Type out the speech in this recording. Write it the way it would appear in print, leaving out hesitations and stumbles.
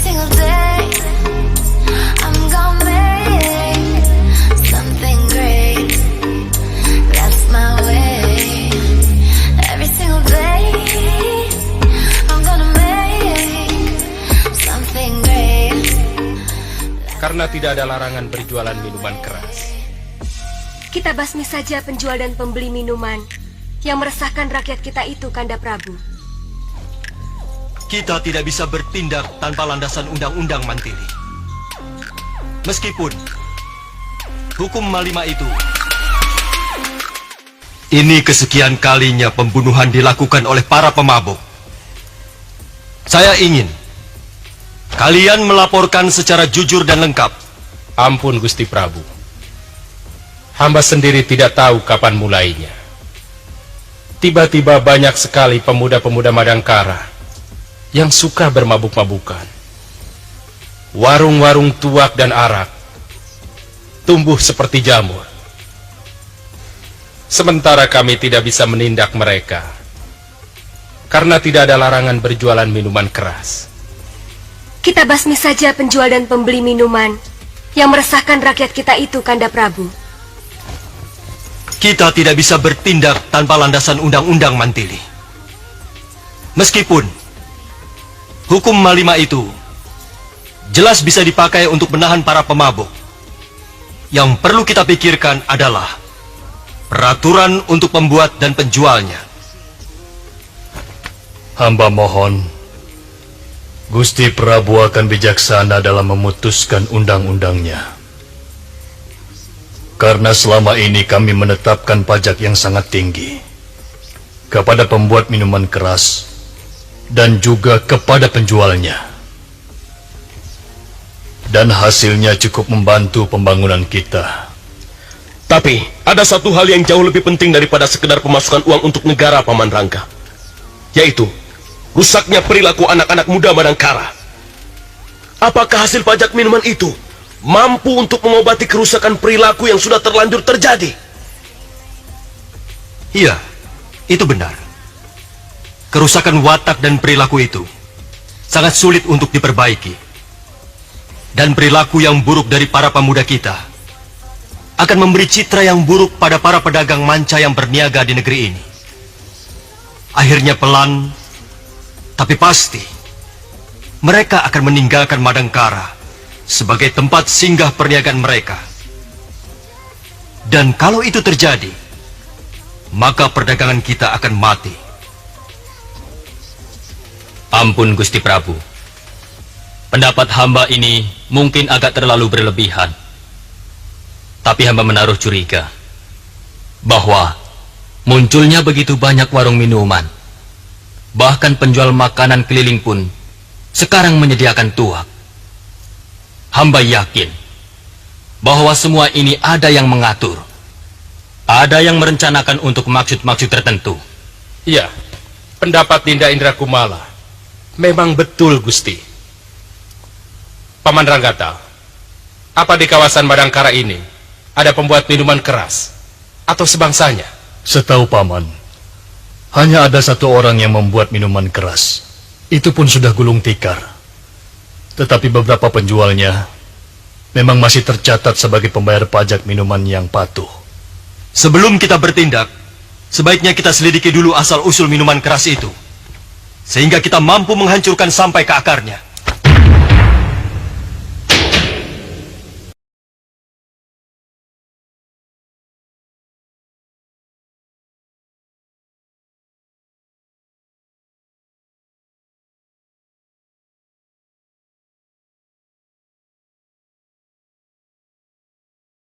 single day I'm gonna make something great. That's my way. Every single day I'm gonna make something great. Karena tidak ada larangan berjualan minuman keras, kita basmi saja penjual dan pembeli minuman yang meresahkan rakyat kita itu, Kanda Prabu. Kita tidak bisa bertindak tanpa landasan undang-undang Mantili. Meskipun hukum Malima itu, ini kesekian kalinya pembunuhan dilakukan oleh para pemabuk. Saya ingin kalian melaporkan secara jujur dan lengkap. Ampun Gusti Prabu, hamba sendiri tidak tahu kapan mulainya. Tiba-tiba banyak sekali pemuda-pemuda Madangkara yang suka bermabuk-mabukan. Warung-warung tuak dan arak tumbuh seperti jamur. Sementara kami tidak bisa menindak mereka karena tidak ada larangan berjualan minuman keras. Kita basmi saja penjual dan pembeli minuman yang meresahkan rakyat kita itu, Kanda Prabu. Kita tidak bisa bertindak tanpa landasan undang-undang Mantili. Meskipun hukum Malima itu jelas bisa dipakai untuk menahan para pemabuk. Yang perlu kita pikirkan adalah peraturan untuk pembuat dan penjualnya. Hamba mohon, Gusti Prabu akan bijaksana dalam memutuskan undang-undangnya. Karena selama ini kami menetapkan pajak yang sangat tinggi kepada pembuat minuman keras dan juga kepada penjualnya. Dan hasilnya cukup membantu pembangunan kita. Tapi ada satu hal yang jauh lebih penting daripada sekedar pemasukan uang untuk negara, Paman Rangga, yaitu rusaknya perilaku anak-anak muda Madangkara. Apakah hasil pajak minuman itu mampu untuk mengobati kerusakan perilaku yang sudah terlanjur terjadi? Iya, itu benar. Kerusakan watak dan perilaku itu sangat sulit untuk diperbaiki. Dan perilaku yang buruk dari para pemuda kita akan memberi citra yang buruk pada para pedagang manca yang berniaga di negeri ini. Akhirnya pelan, tapi pasti, mereka akan meninggalkan Madangkara sebagai tempat singgah perniagaan mereka. Dan kalau itu terjadi, maka perdagangan kita akan mati. Ampun Gusti Prabu, pendapat hamba ini mungkin agak terlalu berlebihan. Tapi hamba menaruh curiga bahwa munculnya begitu banyak warung minuman, bahkan penjual makanan keliling pun sekarang menyediakan tuak. Hamba yakin bahwa semua ini ada yang mengatur, ada yang merencanakan untuk maksud-maksud tertentu. Iya, pendapat Dinda Indra Kumala memang betul, Gusti. Paman Ranggata, apa di kawasan Madangkara ini ada pembuat minuman keras atau sebangsanya? Setahu Paman, hanya ada satu orang yang membuat minuman keras. Itu pun sudah gulung tikar. Tetapi beberapa penjualnya memang masih tercatat sebagai pembayar pajak minuman yang patuh. Sebelum kita bertindak, sebaiknya kita selidiki dulu asal-usul minuman keras itu, sehingga kita mampu menghancurkan sampai ke akarnya.